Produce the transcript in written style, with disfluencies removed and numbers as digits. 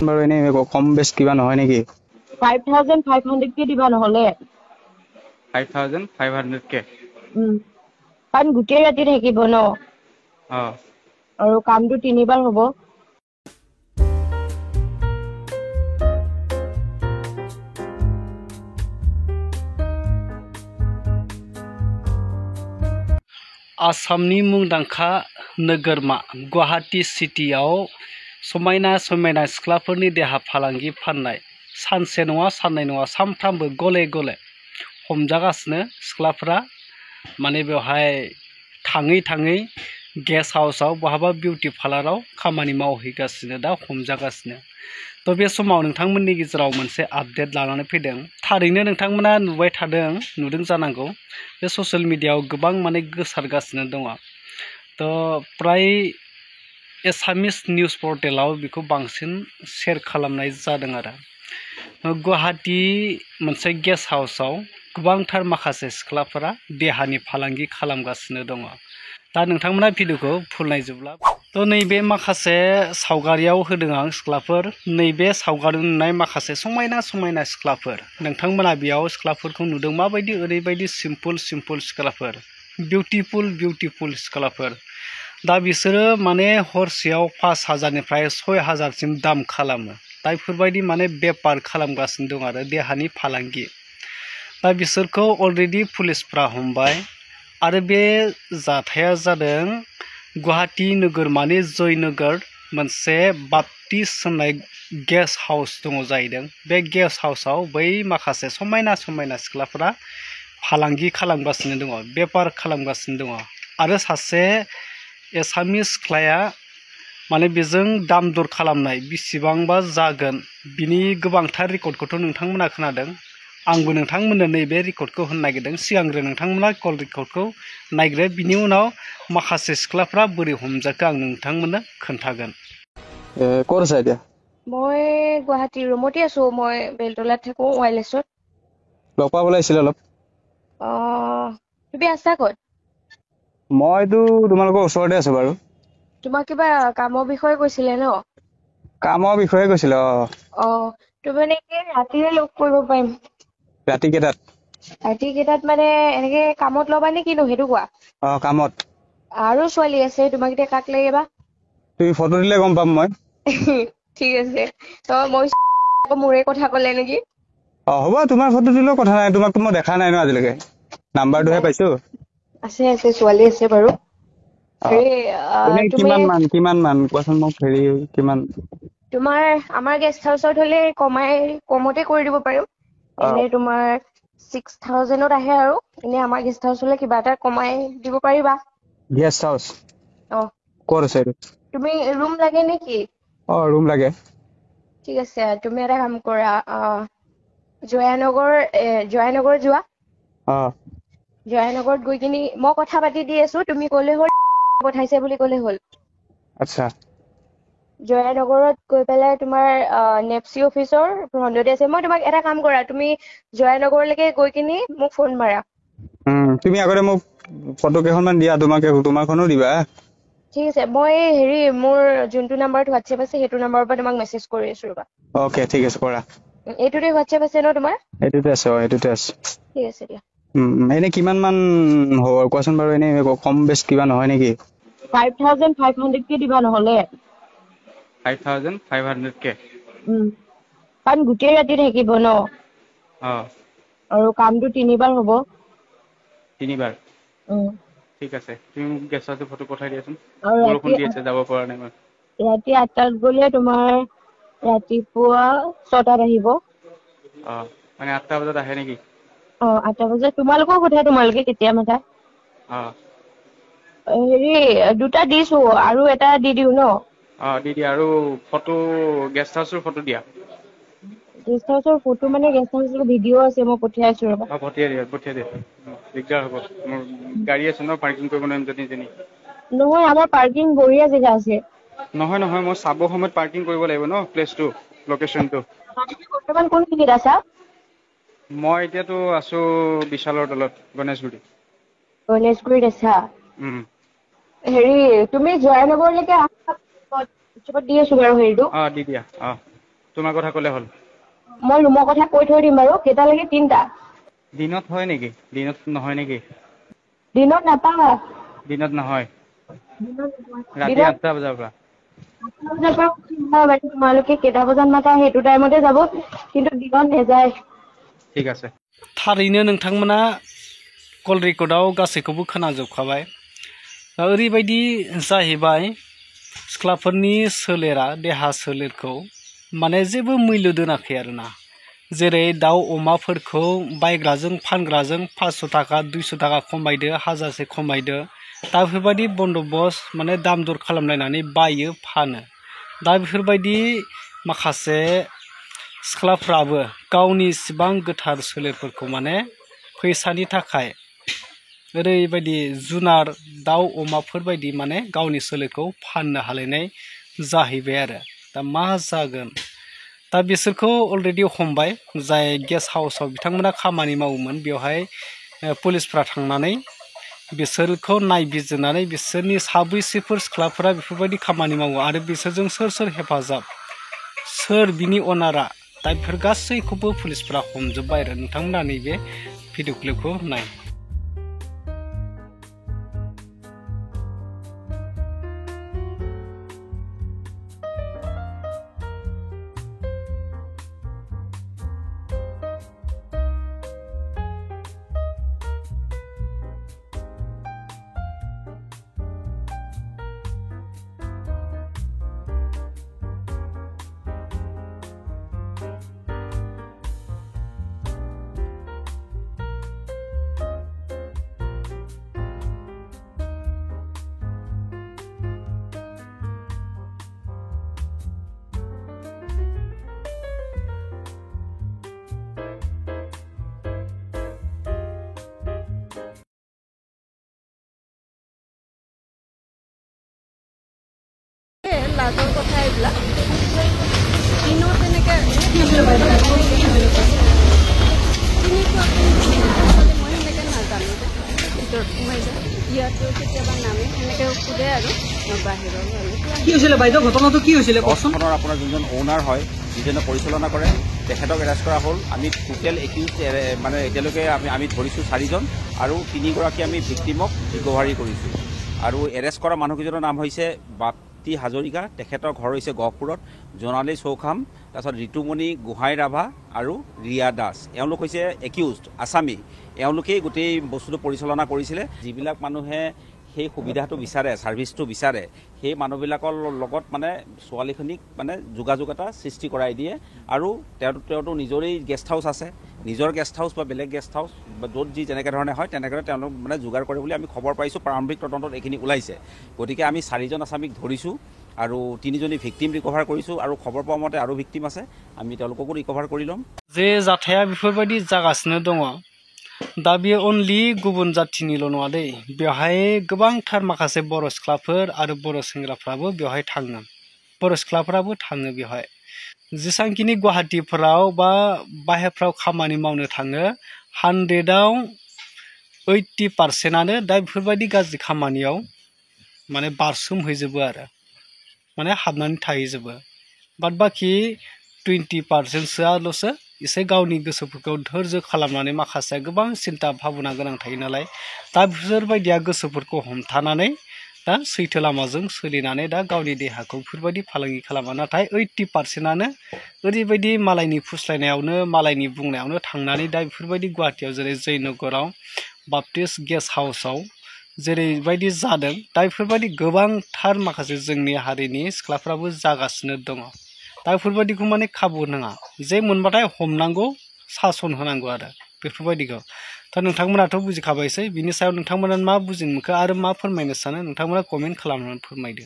বাৰু এনে কম বেছ কিবা নহয় নেকি? 5,500 কে দিবা নহলে 5,500 কে। কাৰণ গোটেই ৰাতি থাকিব ন আৰু কামটো 3বাৰ হ'ব। आसामनि मुंदांखा नोगोरमा गुवाहाटी सिटियाव समायना समायना सिख्लाफोरनि देहा फालांगि फाननाय सानसे नङा साननै नङा सानफ्रामबो गले गले हमजागासिनो सिख्लाफोरा माने बेवहाय थाङै थाङै गेस्ट हाउसआव बहाबा बिउटि पार्लाराव खामानि मावहैगासिनो दा हमजागासिनो। तो बे समाव नोंथांमोननि गेजेराव मोनसे आपडेट लानानै फैदों। थारैनो नोंथांमोना नुदों जानांगौ बे ससियेल मिडियायाव गोबां माने गोसारगासिनो दङ। तो प्राय एसामिस निउस पर्टेलाव बेखौ बांसिन शेयार खालामनाय जादों आरो गुवाहाटी मोनसे गेस्ट हाउसआव गोबांथार माखासे सिख्लाफोरा देहानि फालांगि खालामगासिनो दङ। दा नोंथांमोना भिडिअखौ फुल नायजोबला तो नैबे माखासे सावगारियाव होदों आं सिख्लाफोर नैबे सावगारियाव नुनाय माखासे समायना समायना सिख्लाफोर नोंथांमोना बेयाव सिख्लाफोरखौ नुदों माबायदि ओरैबायदि सिम्पोल सिख्लाफोर बिउटिफुल सिख्लाफोर दा बिसोरो माने हरसेयाव 5,000निफ्राय 6,000सिम दाम खालामो। दा बेफोरबायदि माने बेपार खालामगासिनो दं आरो देहानि फालांगि। दा बिसोरखौ अलरेडि पुलिसफ्रा हमबाय आरो बे जाथाया जादों गुवाहाटी नोगोरमानि जयनगर मोनसे बाप्टिस्ट होननाय गेस्ट हाउस दङ जाहैदों। बे गेस्ट हाउसआव बै माखासे समायना समायना सिख्लाफोरा फालांगि खालामगासिनो दङ, बेपार खालामगासिनो दङ आरो सासे एसामिस सिख्लाया माने बेजों दाम दर खालामनाय बेसेबांबा जागोन बिनि गोबांथार रेकर्डखौथ' नोंथांमोना खोनादों। आंबो नोंथांमोननो नैबे रेकर्डखौ होनो नागिरदों। सिगांग्रो नोंथांमोना कल रेकर्डखौ नायग्रो, बिनि उनाव माखासे सिख्लाफ्रा बोरै हमजाखो आं नोंथांमोननो खोन्थागोन। ক'ত আছা এতিয়া? মই গুৱাহাটী ৰুমতে আছো। মই বেলতলাত থাকো ৱাইলেছত। লগ পাব লাগিছিল অলপ। তুমি আছা ক'ত? মইতো তোমালোকৰ ওচৰতে আছো বাৰু। তোমাক কিবা কামৰ বিষয়ে কৈছিলে ন? কামৰ বিষয়ে কৈছিল। তুমি মানে কি ৰাতিৰে লগ কৰিব পাৰিম? ৰাতি কেইটাত? ৰাতি কেইটাত মানে এনেকে কামত ল'বা নে কিনো সেইটো কোৱা? কামত। আৰু ছোৱালী আছে, তোমাক এতিয়া কাক লাগে বা? তুমি ফটো দিলে গম পাম মই। ঠিক আছে। তো মই মোৰে কথা ক'লে নেকি? হ'ব, তোমাৰ ফটো দিলেও কথা নাই। তোমাকতো মই দেখা নাই ন আজিলৈকে, নাম্বাৰটোহে পাইছো। আছে ছোৱালী আছে বাৰু। এনে তুমি কিমান মান কোৱাচোন মোক। কিমান? তোমাৰ আমাৰ গেষ্ট হাউচত হলে কমতে কৰি দিব পাৰিম। এনে তোমাৰ 6,000ত আহে আৰু এনে আমাৰ গেষ্ট হাউচ হলে কিবা এটা কমাই দিব পাৰিবা। গেষ্ট হাউচ ক'ত আছে এইটো? তুমি ৰুম লাগে নেকি? ৰুম লাগে। ঠিক আছে, তুমি এটা কাম কৰা, জয়ানগৰ যোৱা। জয়ানগৰত গৈ কিনি মই কথা পাতি দি আছো, তুমি ক'লে হ'ল পঠাইছে বুলি ক'লে হ'ল। আচ্ছা। জয়ানগৰত গৈ পেলাই তোমাৰ নেপচি অফিচৰ ফ্ৰণ্টতে আছে। মই তোমাক এটা কাম কৰা, তুমি জয়ানগৰলৈকে গৈ কিনি মোক ফোন মাৰা। তুমি আগতে মোক ফটো কেইখনমান দিয়া, তোমাৰখনো দিবা। ঠিক আছে, মই মোৰ যোনটো নাম্বাৰত হোৱাটছএপ আছে সেইটো নাম্বাৰৰ পৰা তোমাক মেছেজ কৰি আছো ৰবা। অ'কে, ঠিক আছে, কৰা। এইটোতে হোৱাটছএপ আছে ন তোমাৰ? এইটোতে আছে। ঠিক আছে দিয়া। এনে কিমান মান হ'ব কোৱাচোন বাৰু? এনে কম বেছ কিবা নহয় নেকি? 5,500 কে দিবা নহলে 5,500 কে। কাৰণ গোটেই ৰাতি থাকিব ন আৰু কামটো 3বাৰ হ'ব। 3বাৰ? ঠিক আছে, তুমি মোক গেষ্ট হাউচৰ ফটো পঠাই দিয়াচোন। আৰু বৰষুণ দি আছে, যাব পৰা নাই মই। ৰাতি 8টাত গলে তোমাৰ ৰাতিপুৱা 6টাত আহিব। মানে 8টা বজাত আহে নেকি? 8টা বজাত। তোমালোকৰ কথা, তোমালোকে কেতিয়া মাতা। দুটা দিছো আৰু এটা দি দিওঁ ন? দি দিয়া। আৰু ফটো গেষ্ট হাউচৰ ফটো দিয়া। গেষ্ট হাউচৰ ফটো মানে গেষ্ট হাউচৰ ভিডিঅ' আছে, মই পঠিয়াই আছো ৰবা। পঠিয়াই দিয়া। দিগদাৰ হ'ব, মোৰ গাড়ী আছে ন, পাৰ্কিং কৰিব নোৱাৰিম যেনি। নহয়, আমাৰ পাৰ্কিং বঢ়িয়া জেগা আছে। নহয়, মই চাব সময়ত পাৰ্কিং কৰিব লাগিব ন, প্লেচটো, লোকেশ্যনটো। বৰ্তমান কোনখিনিত আছা? মই এতিয়াতো আছো বিশালৰ তলত, গণেশগুৰিত আছা? তুমি জয়ানগৰলৈকে আহা, দি আছো বাৰু হেৰিটো। দি দিয়া। তোমাৰ কথা ক'লে হ'ল। মই ৰুমৰ কথা কৈ থৈ দিম বাৰু, কেইটালৈকে? 3টা। দিনত হয় নেকি? দিনত নহয় নেকি? দিনত নাপাবা। দিনত নহয়, দিনত ৰাতি 8টা বজাৰ পৰা। 8টা বজাৰ পৰা তোমালোকে কেইটা বজাত মাতা সেইটো টাইমতে যাব, কিন্তু দিনত নেযায়। ঠিক আছে। थारैनो नोंथांमोना कल रेकर्डआव गासैखौबो खोनाजोबखाबाय। दा ओरैबायदि जाहैबाय सिख्लाफोरनि सोलेरा देहा सोलेरखौ माने जेबो मुल्य दोनाखै आरोना। जेरै दाउ अमाफोरखौ बायग्राजों फानग्राजों 500 थाखा 200 थाखा खमायदो, 1000से खमायदो, दा बेफोरबायदि बन्दोबस्त माने दाम दर खालामलायनानै बायो फानो। दा बेफोरबायदि माखासे सिख्लाफ्राबो गावनि इसिबां गोथार सोलेरफोरखौ माने फैसानि थाखाय ओरैबायदि जुनार दाउ अमाफोर बायदि माने गावनि सोलेरखौ फाननो हालायनाय जाहैबाय आरो। दा मा जागोन? दा बिसोरखौ अलरेडि हमबाय, जाय गेस्ट हाउसाव बिथांमोना खामानि मावोमोन बेवहाय पुलिसफ्रा थांनानै बिसोरखौ नायबिजिरनानै बिसोरनि साबैसेफोर सिख्लाफोरा बेफोरबायदि खामानि मावो आरो बिसोरजों सोर सोर हेफाजाब, सोर बिनि अनारा, दा बेफोर गासैखौबो पुलिसफ्रा हमजोब्बाय आरो। नोंथांमोना नैबे भिडिअ क्लिपखौ नाय। লাজৰ কথা এইবিলাক দিনত তেনেকৈ মই সেনেকৈ নাজানো যে ভিতৰত সোমাই যায় ইয়াতো কেতিয়াবা নামে সেনেকৈ সোধে আৰু বাহিৰৰ কি হৈছিলে বাইদেউ, ঘটনাটো কি হৈছিলে কওকচোন। আপোনাৰ যোনজন অ'নাৰ হয়, যিজনে পৰিচালনা কৰে, তেখেতক এৰেষ্ট কৰা হ'ল। আমি টোটেল একিউজ মানে এতিয়ালৈকে আমি ধৰিছোঁ 4জন আৰু 3গৰাকী আমি ভিক্টিমক ৰিকভাৰী কৰিছোঁ। আৰু এৰেষ্ট কৰা মানুহকেইজনৰ নাম হৈছে বাপ্তি হাজৰিকা, তেখেতৰ ঘৰ হৈছে গহপুৰত, জোনালী চৌখাম, তাৰপিছত ঋতুমণি গোহাঁই ৰাভা আৰু ৰিয়া দাস। এওঁলোক হৈছে একিউজড আছামী। এওঁলোকেই গোটেই বস্তুটো পৰিচালনা কৰিছিলে। যিবিলাক মানুহে সেই সুবিধাটো বিচাৰে, ছাৰ্ভিচটো বিচাৰে, সেই মানুহবিলাকৰ লগত মানে ছোৱালীখিনিক মানে যোগাযোগ এটা সৃষ্টি কৰাই দিয়ে। আৰু তেওঁতো নিজৰেই গেষ্ট হাউচ আছে, নিজৰ গেষ্ট হাউচ বা বেলেগ গেষ্ট হাউচ বা য'ত যি যেনেকৈ ধৰণে হয় তেনেকৈ তেওঁলোক মানে যোগাৰ কৰে বুলি আমি খবৰ পাইছোঁ। প্ৰাৰম্ভিক তদন্তত এইখিনি ওলাইছে। গতিকে আমি 4জন আছামীক ধৰিছোঁ আৰু 3জনী ভিক্টিম ৰিকভাৰ কৰিছোঁ আৰু খবৰ পোৱা মতে আৰু ভিক্টিম আছে, আমি তেওঁলোককো ৰিকভাৰ কৰি ল'ম। जे जाथाया बेफोरबायदि जागासिनो दङ, दा बेयो अनलि गुबुन जाथिनिल' नङा दै, बेवहाय गोबांथार माखासे बर' सिख्लाफोर आरो बर' सेंग्राफ्राबो बेवहाय थाङो, बर' सिख्लाफ्राबो थाङो बेवहाय। जेसांखिनि गुवाहाटिफोराव बा बाहेरफ्राव खामानि मावनो थाङो 100आव 80%आनो दा बेफोरबायदि गाज्रि खामानियाव माने बारसोमहैजोबो आरो, माने हाबनानै थाहैजोबो। बाद बाखि 20%सोआल'सो एसे गावनि गोसोफोरखौ धैर्य खालामनानै, माखासे गोबां सिन्ता भाबना गोनां थायो नालाय, दा बेफोरबायदिया गोसोफोरखौ हमथानानै दा सैथो लामाजों सोलिनानै दा गावनि देहाखौ बेफोरबायदि फालांगि खालामा। नाथाय 80%आनो ओरैबायदि मालायनि फुस्लायनायावनो, मालायनि बुंनायावनो थांनानै दा बेफोरबायदि गुवाहाटियाव जेरै जयनगराव बाप्टिस्ट गेस्ट हाउसाव जेरैबायदि जादों, दा बेफोरबायदि गोबांथार माखासे जोंनि हारिनि सिख्लाफ्राबो जागासिनो दङ। दा बेफोरबायदिखौ माने खाबु होनाङा, जे मोनबाथाय हमनांगौ, सासन होनांगौ आरो बेफोरबायदिखौ। दा नोंथांमोनाथ' बुजिखाबायसै, बिनि सायाव नोंथांमोना मा बुजिनो मोनखो आरो मा फोरमायनो सानो, नोंथांमोना कमेन्ट खालामनानै फोरमायदो।